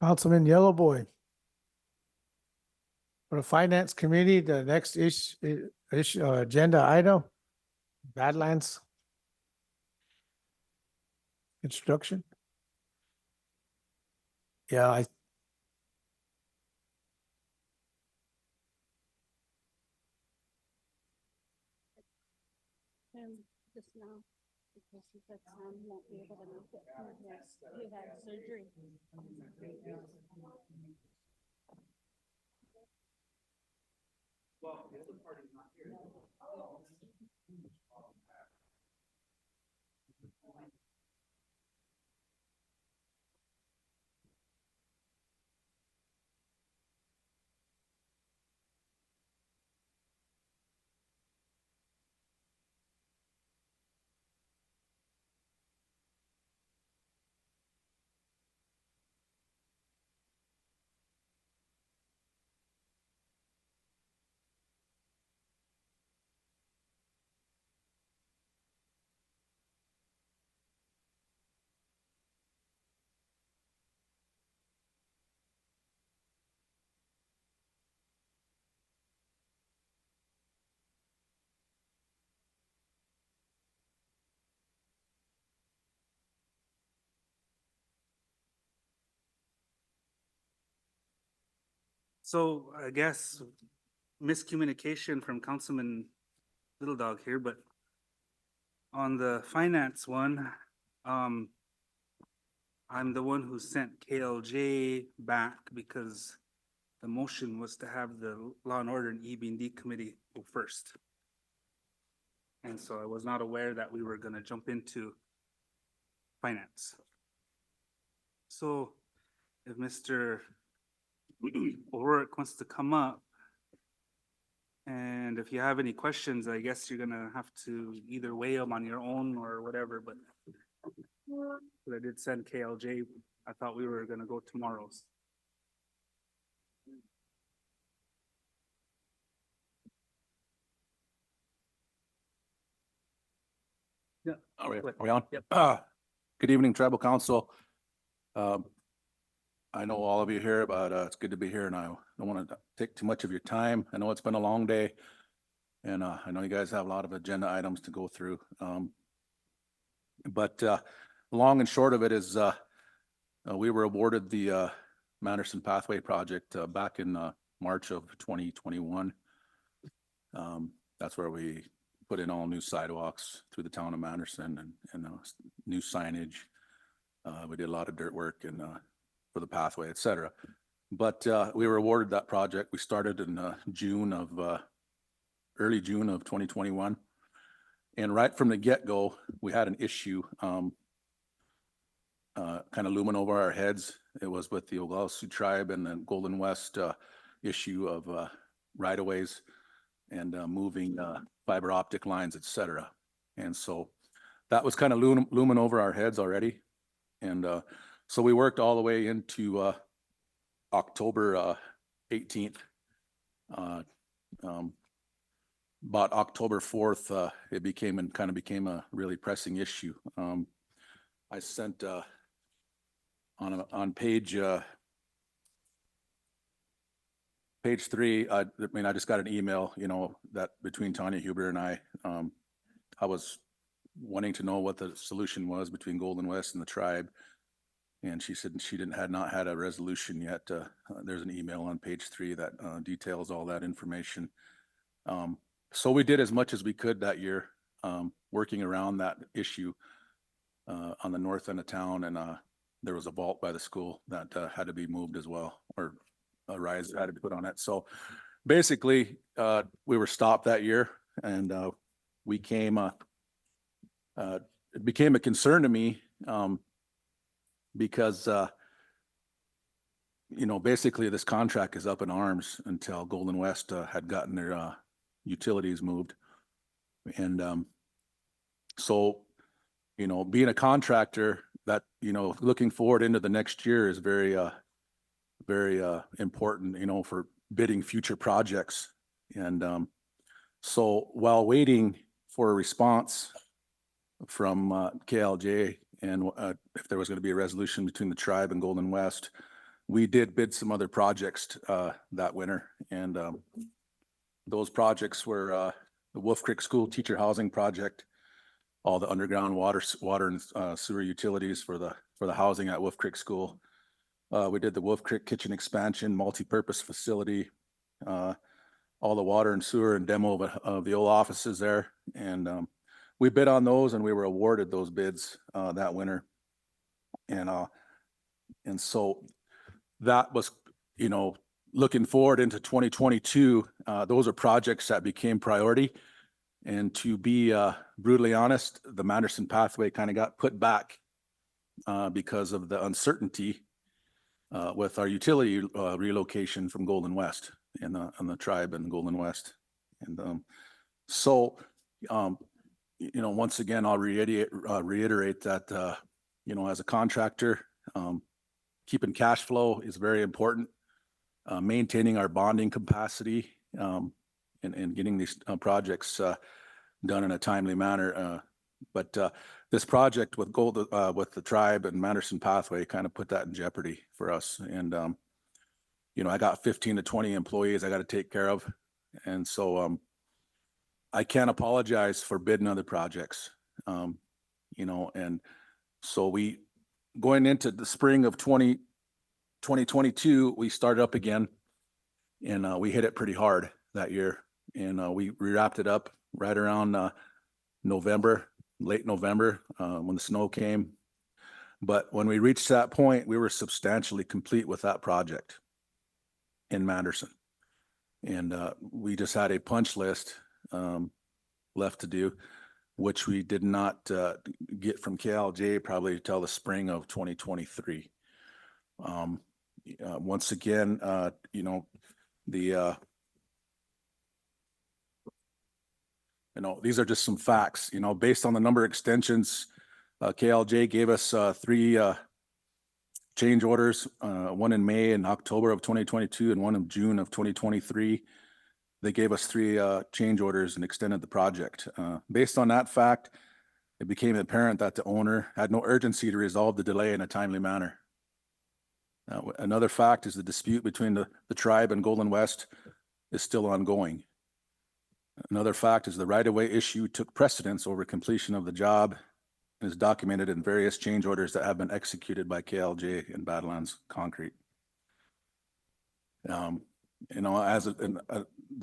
Councilman Yellowboy. For the Finance Committee, the next agenda item, Badlands Construction. Yeah, Just now, because he said Sam won't be able to make it. Yes, he had surgery. So I guess miscommunication from Councilman Little Dog here, but on the finance one, I'm the one who sent KLJ back because the motion was to have the Law and Order and EB&D committee go first. And so I was not aware that we were gonna jump into finance. So if Mr. O'Rourke wants to come up, and if you have any questions, I guess you're gonna have to either weigh them on your own or whatever, but I did send KLJ. I thought we were gonna go tomorrow's. Yeah. Are we Click. on? Yep. Good evening, Tribal Council. I know all of you here, but it's good to be here, and I don't want to take too much of your time. I know it's been a long day, and I know you guys have a lot of agenda items to go through. But long and short of it is we were awarded the Manderson Pathway Project back in March of 2021. That's where we put in all new sidewalks through the town of Manderson and new signage. We did a lot of dirt work and for the pathway, et cetera. But we were awarded that project. We started in early June of 2021. And right from the get-go, we had an issue kind of looming over our heads. It was with the Oglala Sioux tribe and the Golden West issue of right-of-ways and moving fiber optic lines, et cetera. And so that was kind of looming over our heads already. And so we worked all the way into October 18th. About October 4th, it became a really pressing issue. I sent on page 3, I just got an email, that between Tanya Huber and I was wanting to know what the solution was between Golden West and the tribe. And she said she had not had a resolution yet. There's an email on page 3 that details all that information. So we did as much as we could that year, working around that issue on the north end of town. And there was a vault by the school that had to be moved as well, or a rise had to be put on it. So basically, we were stopped that year, and it became a concern to me because basically this contract is up in arms until Golden West had gotten their utilities moved. And so being a contractor, that looking forward into the next year is very important, for bidding future projects. And so while waiting for a response from KLJ and if there was going to be a resolution between the tribe and Golden West, we did bid some other projects, that winter, and, those projects were, the Wolf Creek School Teacher Housing Project, all the underground water and sewer utilities for the housing at Wolf Creek School. We did the Wolf Creek Kitchen Expansion, multi-purpose facility, all the water and sewer and demo of the old offices there. And we bid on those and we were awarded those bids that winter. And so that was, looking forward into 2022, those are projects that became priority. And to be brutally honest, the Manderson pathway kind of got put back because of the uncertainty with our utility relocation from Golden West and the tribe and Golden West. And once again, I'll reiterate that, as a contractor, keeping cash flow is very important. Maintaining our bonding capacity and getting these projects done in a timely manner. But this project with with the tribe and Manderson pathway kind of put that in jeopardy for us. And, I got 15 to 20 employees I got to take care of. And so I can't apologize for bidding other projects, and so going into the spring of 2022, we started up again and we hit it pretty hard that year. And we wrapped it up right around November, late November, when the snow came. But when we reached that point, we were substantially complete with that project in Manderson. And we just had a punch list left to do, which we did not get from KLJ probably till the spring of 2023. Once again, these are just some facts, based on the number of extensions, KLJ gave us 3 change orders, one in May and October of 2022 and one in June of 2023. They gave us 3 change orders and extended the project. Based on that fact, it became apparent that the owner had no urgency to resolve the delay in a timely manner. Another fact is the dispute between the tribe and Golden West is still ongoing. Another fact is the right-of-way issue took precedence over completion of the job and is documented in various change orders that have been executed by KLJ and Badlands Concrete. The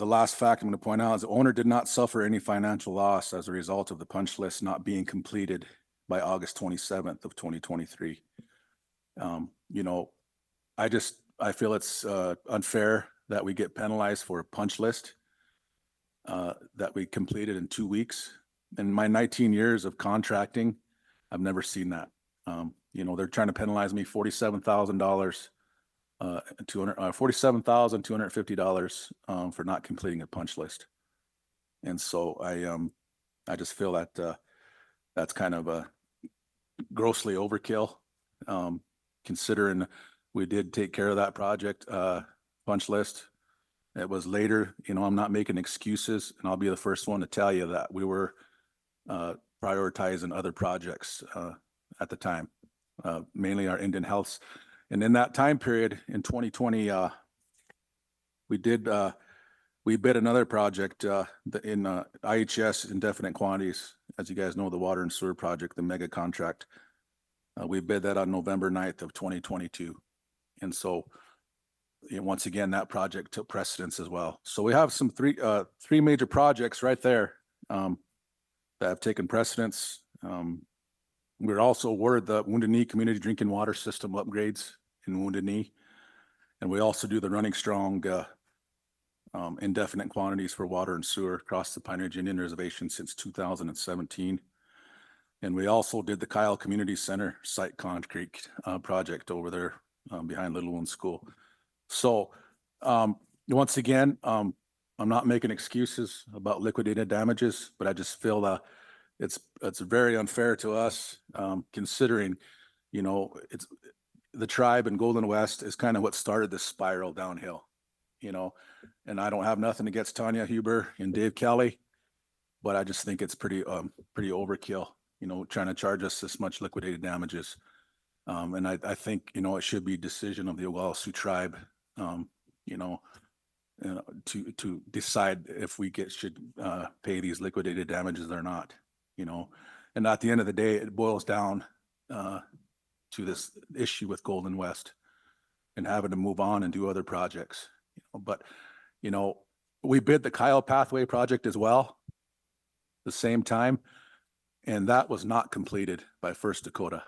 last fact I'm going to point out is the owner did not suffer any financial loss as a result of the punch list not being completed by August 27th of 2023. I feel it's unfair that we get penalized for a punch list that we completed in 2 weeks. In my 19 years of contracting, I've never seen that. They're trying to penalize me $47,000, $47,250 for not completing a punch list. And so I just feel that that's kind of a grossly overkill, considering we did take care of that project punch list. It was later, I'm not making excuses, and I'll be the first one to tell you that we were prioritizing other projects at the time, mainly our Indian Healths. And in that time period in 2020, we bid another project in IHS indefinite quantities. As you guys know, the water and sewer project, the mega contract. We bid that on November 9th of 2022. And so once again, that project took precedence as well. So we have some three major projects right there that have taken precedence. We're also awarded the Wounded Knee Community Drinking Water System upgrades in Wounded Knee. And we also do the Running Strong indefinite quantities for water and sewer across the Pine Ridge Indian Reservation since 2017. And we also did the Kyle Community Center site concrete project over there behind Little Wound School. So once again, I'm not making excuses about liquidated damages, but I just feel that it's very unfair to us, considering, it's the tribe and Golden West is kind of what started this spiral downhill, and I don't have nothing against Tanya Huber and Dave Kelly, but I just think it's pretty overkill, trying to charge us this much liquidated damages. And I think, you know, it should be decision of the Oglala Sioux tribe, you know, to decide if we should pay these liquidated damages or not, you know. And at the end of the day, it boils down to this issue with Golden West and having to move on and do other projects. But, you know, we bid the Kyle Pathway project as well, the same time, and that was not completed by First Dakota.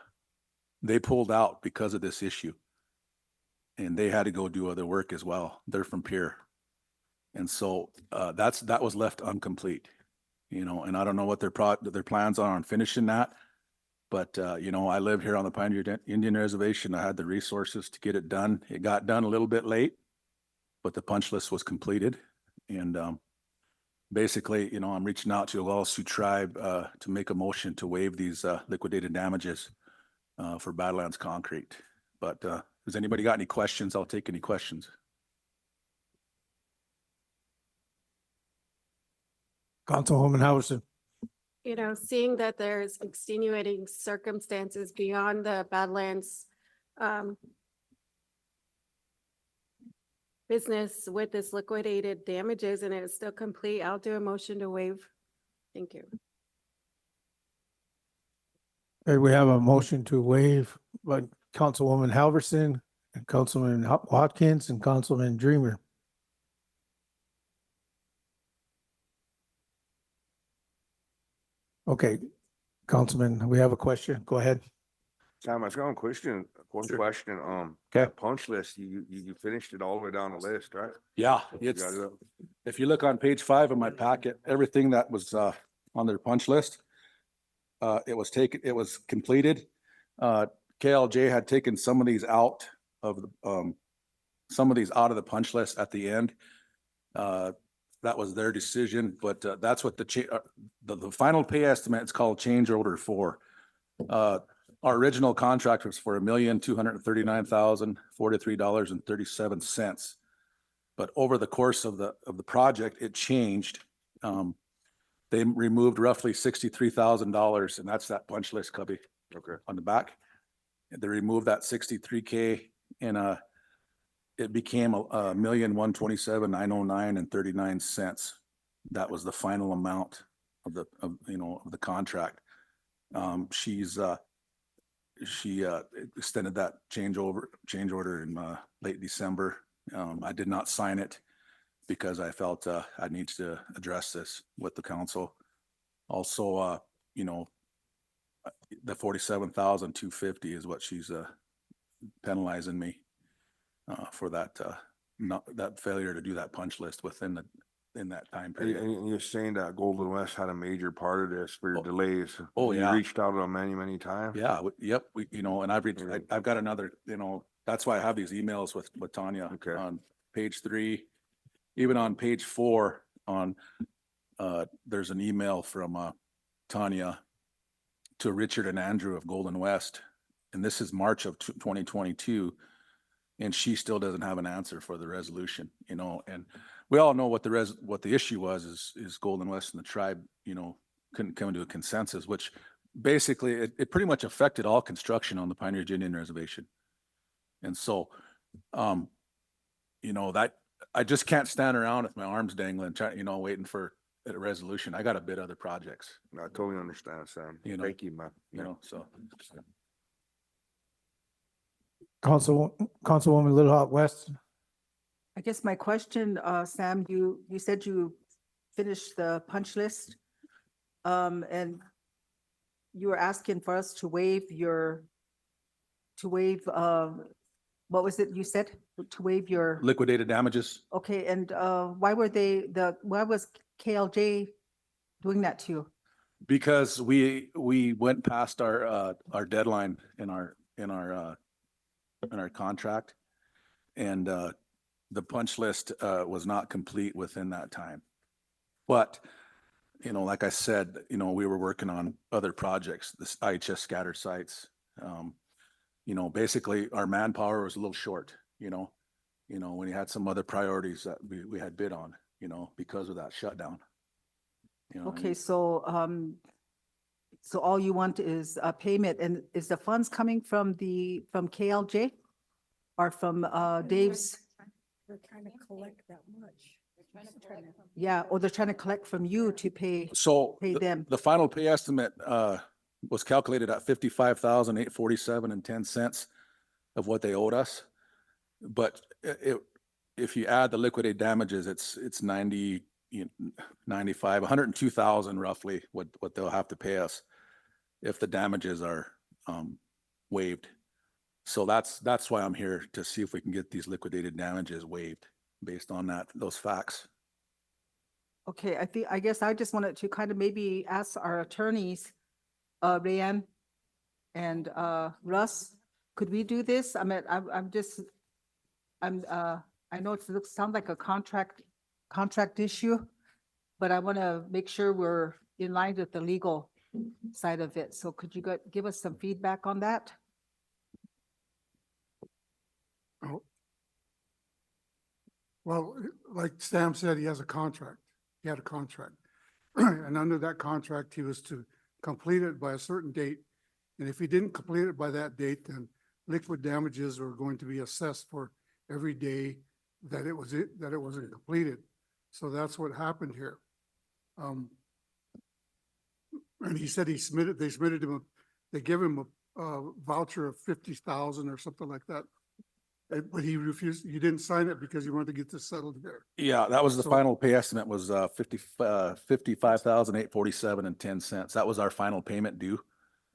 They pulled out because of this issue, and they had to go do other work as well. They're from Pierre. And so that was left incomplete, you know, and I don't know what their plans are on finishing that. But, you know, I live here on the Pioneer Indian Reservation. I had the resources to get it done. It got done a little bit late, but the punch list was completed. And basically, you know, I'm reaching out to the Oglala Sioux tribe to make a motion to waive these liquidated damages for Badlands Concrete. But has anybody got any questions? I'll take any questions. Councilwoman Howerson. You know, seeing that there's extenuating circumstances beyond the Badlands business with this liquidated damages and it's still complete, I'll do a motion to waive. Thank you. Okay, we have a motion to waive by Councilwoman Halverson and Councilman Watkins and Councilman Dreamer. Okay, Councilman, we have a question. Go ahead. Sam, I was going to one Sure. question, Okay. that punch list, you finished it all the way down the list, right? Yeah, You it's, got it up? if you look on page 5 of my packet, everything that was on their punch list, it was completed. KLJ had taken some of these out of the, the punch list at the end. That was their decision, but that's what the final pay estimate is called change order 4. Our original contract was for $1,239,043.37. But over the course of the project, it changed. They removed roughly $63,000, and that's that punch list, Cubby, Okay. on the back. They removed that 63K, and it became $1,127,909.39. That was the final amount of the contract. She extended that change order in late December. I did not sign it because I felt I need to address this with the council. Also, you know, the $47,250 is what she's penalizing me for that that failure to do that punch list in that time period. And you're saying that Golden West had a major part of this for your delays. Oh, You yeah. reached out to them many times. Yeah, yep, you know, and I've Yeah. I've got another, you know, that's why I have these emails with Tanya Okay. on page 3, even on page 4 on, there's an email from Tanya to Richard and Andrew of Golden West. And this is March of 2022. And she still doesn't have an answer for the resolution, you know, and we all know what the issue was is Golden West and the tribe, you know, couldn't come to a consensus, which basically it pretty much affected all construction on the Pioneer Indian Reservation. And so, you know, that I just can't stand around with my arms dangling, you know, waiting for a resolution. I got to bid other projects, I totally understand, Sam. You know, Thank you, man. you know, so. Councilwoman Little Hawk West. I guess my question, Sam, you said you finished the punch list. And you were asking for us to waive what was it you said? To waive your, Liquidated damages. okay, and why was KLJ doing that to you? Because we went past our deadline in our contract, and the punch list was not complete within that time. But, you know, like I said, you know, we were working on other projects, this IHS scatter sites. You know, basically our manpower was a little short, you know, when we had some other priorities that we had bid on, you know, because of that shutdown. You know what I Okay, mean? so So all you want is a payment, and is the funds coming from from KLJ? Or from Dave's? They're trying to collect that much. Yeah, or they're trying to collect from you to pay So Pay the- them. the final pay estimate was calculated at 55,847.10 of what they owed us. But if you add the liquidated damages, it's 90, 95, 102,000 roughly what they'll have to pay us if the damages are waived. So that's why I'm here, to see if we can get these liquidated damages waived based on those facts. Okay, I guess I just wanted to kind of maybe ask our attorneys, Rayanne and Russ, could we do this? I mean, I know it sounds like a contract issue, but I want to make sure we're in line with the legal side of it. So could you give us some feedback on that? Well, like Sam said, he has a contract. He had a contract. And under that contract, he was to complete it by a certain date. And if he didn't complete it by that date, then liquid damages were going to be assessed for every day that it wasn't completed. So that's what happened here. And he said they submitted him, they gave him a voucher of 50,000 or something like that. But he refused, he didn't sign it because he wanted to get this settled here. Yeah, that was the So- final pay estimate was 55,847.10. That was our final payment due.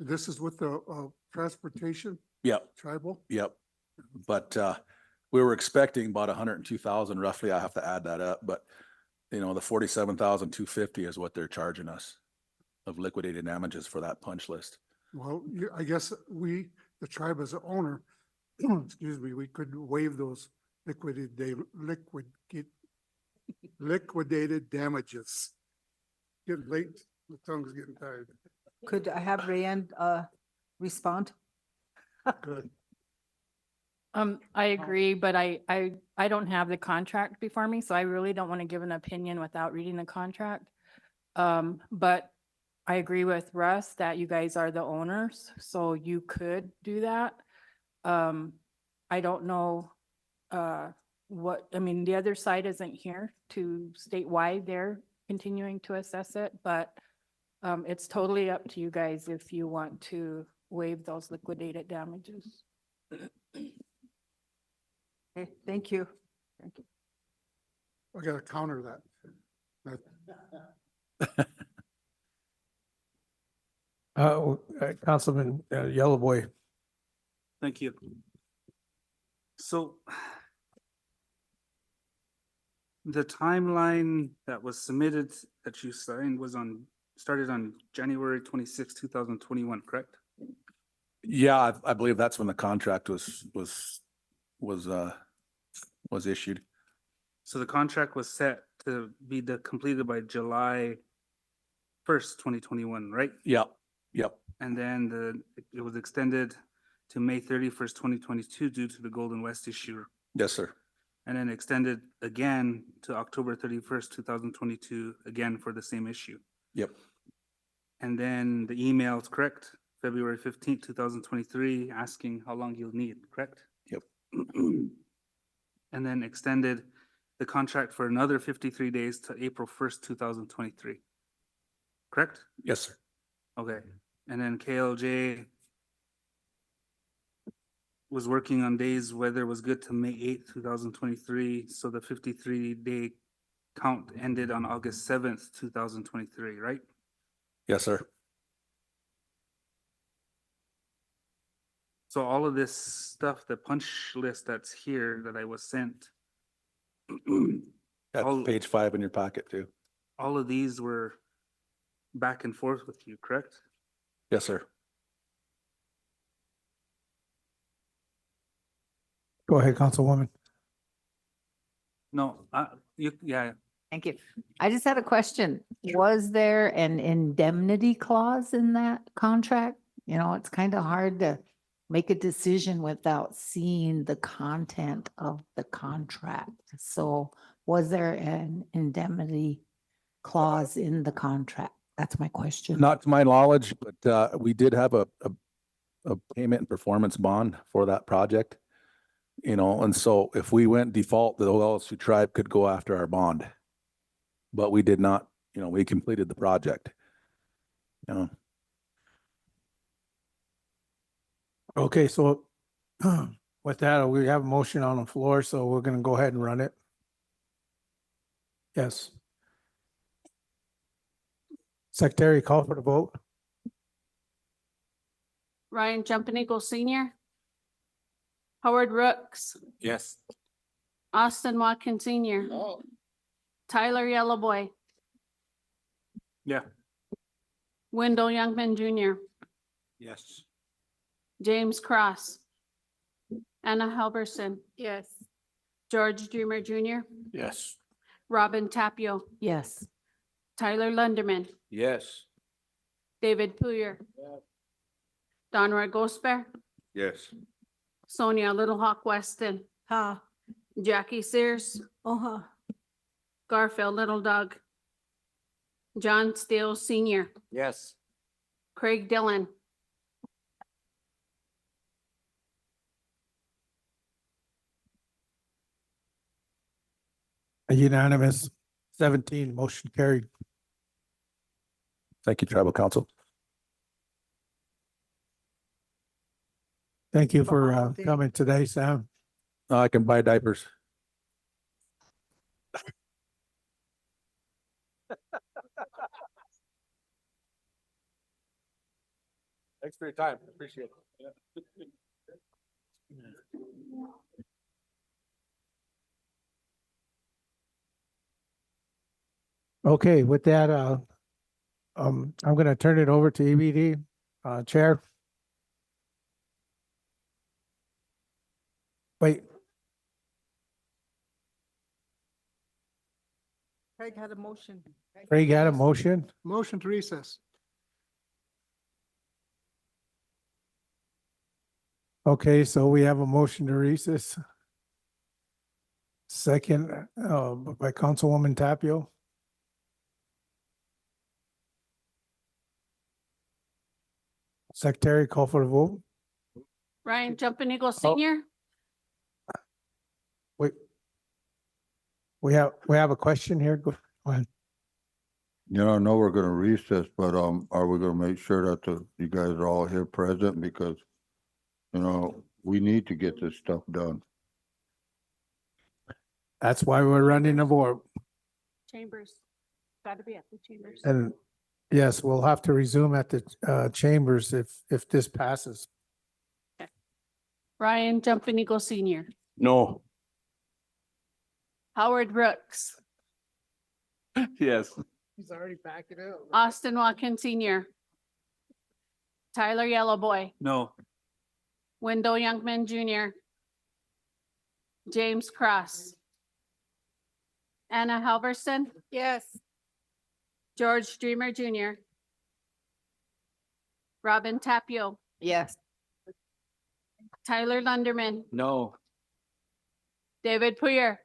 This is with the transportation Yep, tribal. yep. But we were expecting about 102,000 roughly. I have to add that up, but the 47,250 is what they're charging us of liquidated damages for that punch list. Well, I guess the tribe as an owner, excuse me, we could waive those liquidated damages. Getting late, the tongue's getting tired. Could I have Rayanne respond? Good. I agree, but I don't have the contract before me, so I really don't want to give an opinion without reading the contract. But I agree with Russ that you guys are the owners, so you could do that. I don't know, the other side isn't here to state why they're continuing to assess it, but it's totally up to you guys if you want to waive those liquidated damages. Okay, thank you. I gotta counter that. Councilman Yellowboy. Thank you. So the timeline that was submitted that you signed started on January 26, 2021, correct? Yeah, I believe that's when the contract was issued. So the contract was set to be completed by July 1st, 2021, right? Yep, yep, And then it was extended to May 31st, 2022 due to the Golden West issue. yes, sir. And then extended again to October 31st, 2022, again for the same issue. Yep, And then the email is correct, February 15th, 2023, asking how long you'll need, correct? Yep. And then extended the contract for another 53 days to April 1st, 2023. Correct? yes, sir. Okay. And then KLJ was working on days weather was good to May 8th, 2023. So the 53-day count ended on August 7th, 2023, right? Yes, sir. So all of this stuff, the punch list that's here that I was sent, That's All- page 5 in your packet too. all of these were back and forth with you, correct? Yes, sir. Go ahead, Councilwoman. No, yeah, Thank you. I just had a question. Was there an indemnity clause in that contract? It's kind of hard to make a decision without seeing the content of the contract. So was there an indemnity clause in the contract? That's my question. Not to my knowledge, but we did have a payment and performance bond for that project. You know, and so if we went default, the OLC tribe could go after our bond. But we did not, you know, we completed the project. You know, Okay, so with that, we have a motion on the floor, so we're gonna go ahead and run it. Yes. Secretary, call for the vote. Ryan Jumping Eagle Senior. Howard Rooks, yes. Austin Watkins Senior. Tyler Yellowboy, Yeah. Wendell Youngman Junior, Yes. James Cross, Anna Halverson, Yes. George Dreamer Junior, Yes. Robin Tapio, Yes. Tyler Lunderman, Yes. David Puyer, Donroy Gosper, Yes. Sonia Little Hawk Weston, Ha, Jackie Sears, uh-huh, Garfield Little Dog, John Steele Senior, Yes. Craig Dillon, A unanimous 17, motion carried. Thank you, tribal council. Thank you for Wow, thank- coming today, Sam. I can buy diapers. Thanks for your time. Appreciate it. Okay, with that, I'm gonna turn it over to EBD, Chair. Wait, Craig had a motion. Craig had a motion. Motion to recess. Okay, so we have a motion to recess. Second, by Councilwoman Tapio. Secretary, call for the vote. Ryan Jumping Eagle Senior, Wait. We have a question here. Go ahead. You know, I know we're gonna recess, but, are we gonna make sure that you guys are all here present because, you know, we need to get this stuff done. That's why we're running the board. Chambers, gotta be at the Chambers. And yes, we'll have to resume at the chambers if this passes. Ryan Jumping Eagle Senior, No. Howard Brooks, Yes. He's already backing up. Austin Watkins Senior, Tyler Yellowboy, No. Wendell Youngman Junior, James Cross, Anna Halverson, Yes. George Dreamer Junior, Robin Tapio, Yes. Tyler Lunderman, No. David Puyer,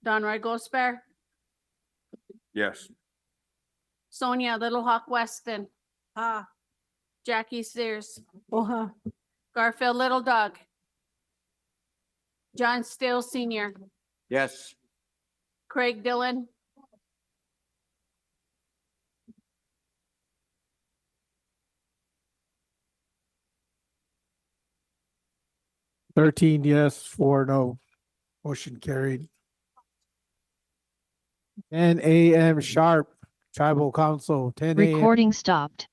Donroy Gosper, Yes. Sonia Little Hawk Weston, Ha, Jackie Sears, uh-huh, Garfield Little Dog, John Steele Senior, Yes. Craig Dillon, $13 yes, 4 no. Motion carried. 10 a.m. sharp, tribal council, 10 a.m. Recording stopped.